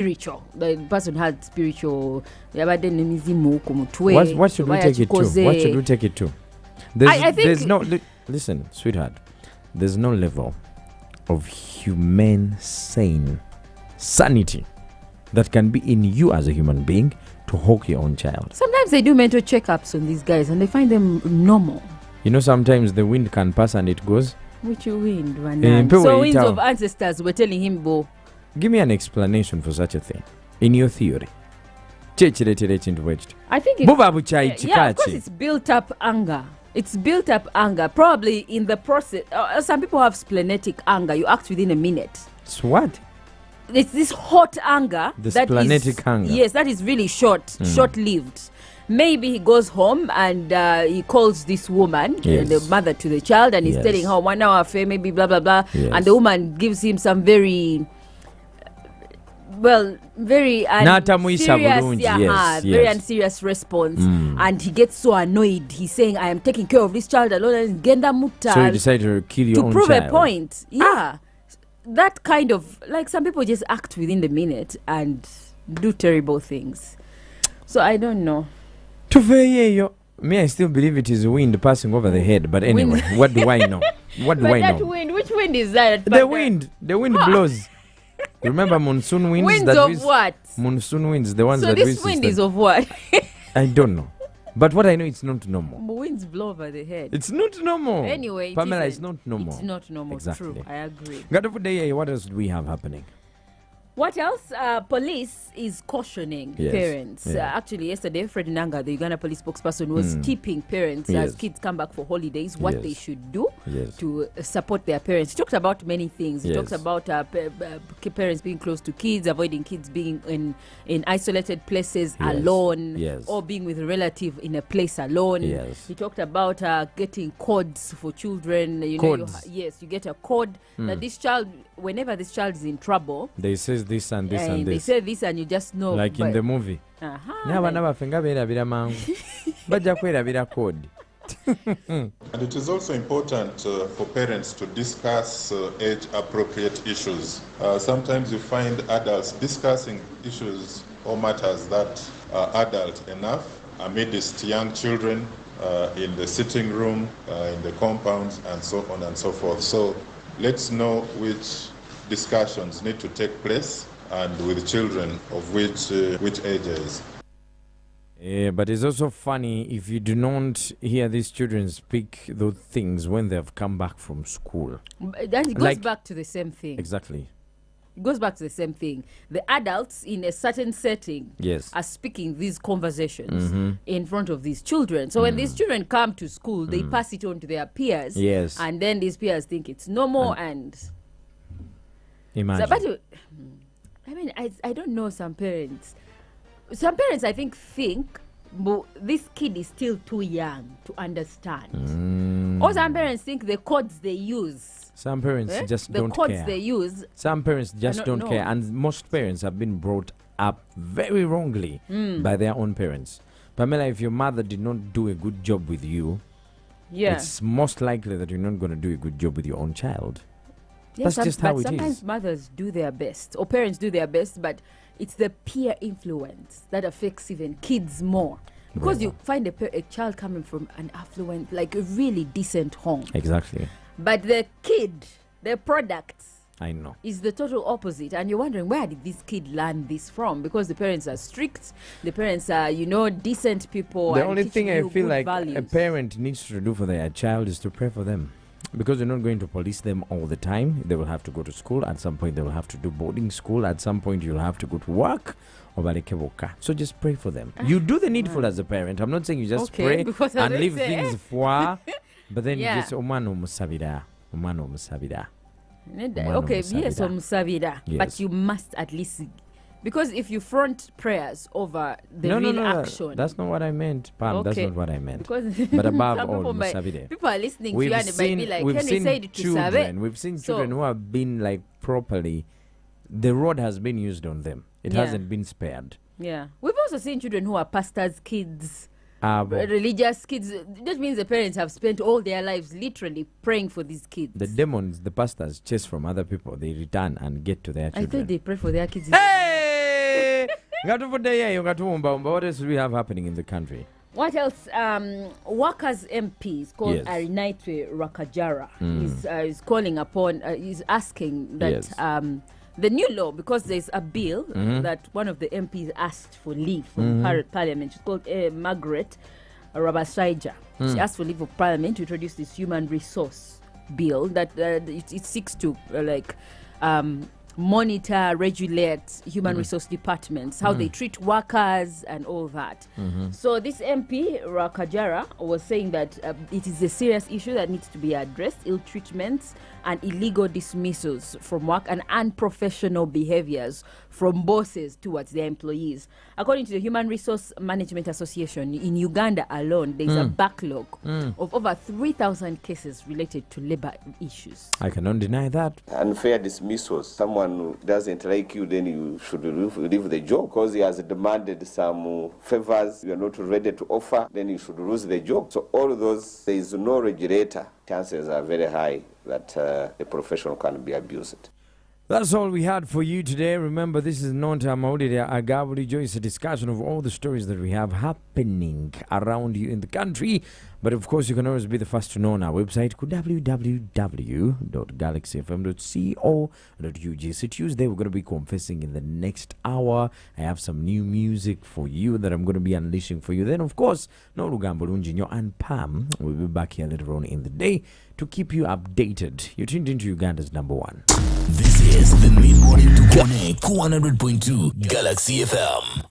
spiritual. The person had spiritual. What should we take it to? What should we take it to? I think there's no listen, sweetheart. There's no level of humane, sane sanity that can be in you as a human being to hawk your own child. Sometimes they do mental checkups on these guys and they find them normal. You know, sometimes the wind can pass and it goes. Which wind, so winds of ancestors were telling him, Bo. Give me an explanation for such a thing in your theory. I think of course it's built up anger. It's built up anger, probably in the process. Some people have splenetic anger. You act within a minute. It's what? It's this hot anger. The splenetic anger. Yes, that is really short-lived. Maybe he goes home and he calls this woman, the mother to the child, and he's telling her 1 hour affair, maybe blah, blah, blah. Yes. And the woman gives him some very unserious response. And he gets so annoyed. He's saying, I am taking care of this child alone. So you decide to kill your own child. To prove a point. Yeah. That kind of, like, some people just act within the minute and do terrible things. So I don't know. Me, I still believe it is wind passing over the head. But anyway, what do I know? Wind, which wind is that? The wind blows. You remember monsoon winds? Winds of what? Monsoon winds, the ones so that we... So this wind is of what? I don't know. But what I know, it's not normal. Winds blow over the head. It's not normal. Anyway, Pamela, it's not normal. It's not normal. Exactly. True, I agree. What else do we have happening? What else? Police is cautioning parents. Actually, yesterday, Fred Nanga, the Uganda police spokesperson, was tipping parents as kids come back for holidays what they should do to support their parents. He talked about many things. He talked about parents being close to kids, avoiding kids being in isolated places alone, or being with a relative in a place alone. He talked about getting codes for children. You get a code that this child, whenever this child is in trouble, they says this and this and this. They say this and you just know. Like in the movie. And it is also important for parents to discuss age-appropriate issues. Sometimes you find adults discussing issues or matters that are adult enough amidst young children in the sitting room, in the compounds, and so on and so forth. So let's know which discussions need to take place and with children of which ages. But it's also funny if you do not hear these children speak those things when they have come back from school. Then it goes back to the same thing. Exactly. It goes back to the same thing. The adults in a certain setting are speaking these conversations in front of these children. So when these children come to school, they pass it on to their peers. And then these peers think it's normal and imagine. So, I don't know some parents. Some parents, I think this kid is still too young to understand. Or some parents think the codes they use. Some parents just don't care. The codes they use. Some parents just don't care. And most parents have been brought up very wrongly by their own parents. Pamela, if your mother did not do a good job with you, it's most likely that you're not going to do a good job with your own child. Yes, that's just how it is. Sometimes mothers do their best, or parents do their best, but it's the peer influence that affects even kids more. Because you find a child coming from an affluent, like a really decent home. Exactly. But the kid, the product, I know, is the total opposite. And you're wondering, where did this kid learn this from? Because the parents are strict, the parents are, decent people. The only thing I feel like values. A parent needs to do for their child is to pray for them. Because you're not going to police them all the time. They will have to go to school. At some point, they will have to do boarding school. At some point, you'll have to go to work. So just pray for them. You do the needful as a parent. I'm not saying you just pray and leave things for, but then you just omano musabira. But you must at least, because if you front prayers over the action. That's not what I meant, Pam. That's not what I meant. But above all, musabire. People are listening to you and they might be like, can you say it to children? We've seen children who have been like properly, the rod has been used on them. It hasn't been spared. Yeah. We've also seen children who are pastors' kids, religious kids. That means the parents have spent all their lives literally praying for these kids. The demons, the pastors chase from other people. They return and get to their children. I thought they pray for their kids. Hey! What else do we have happening in the country? What else? Workers MPs called Arinaitwe Rakajara is calling upon, is asking that the new law, because there's a bill that one of the MPs asked for leave from Parliament. She's called Margaret Rabasaija. She asked for leave of Parliament to introduce this human resource bill that it seeks to monitor, regulate human resource departments, how they treat workers and all that. So this MP, Rakajara, was saying that it is a serious issue that needs to be addressed, ill treatments and illegal dismissals from work and unprofessional behaviors from bosses towards their employees. According to the Human Resource Management Association, in Uganda alone, there's a backlog of over 3,000 cases related to labor issues. I cannot deny that. Unfair dismissals. Someone who doesn't like you, then you should leave the job because he has demanded some favors you are not ready to offer, then you should lose the job. So all those, there is no regulator. Chances are very high that the profession can be abused. That's all we had for you today. Remember, this is Nonta Maudida Agabuli Joy. It's a discussion of all the stories that we have happening around you in the country. But of course, you can always be the first to know on our website, www.galaxyfm.co.ug. So Tuesday, we're going to be confessing in the next hour. I have some new music for you that I'm going to be unleashing for you. Then, of course, Norugambo Lunjinyo and Pam will be back here later on in the day to keep you updated. You're tuned into Uganda's #1. This is the Mid Morning to 100.2 Galaxy FM.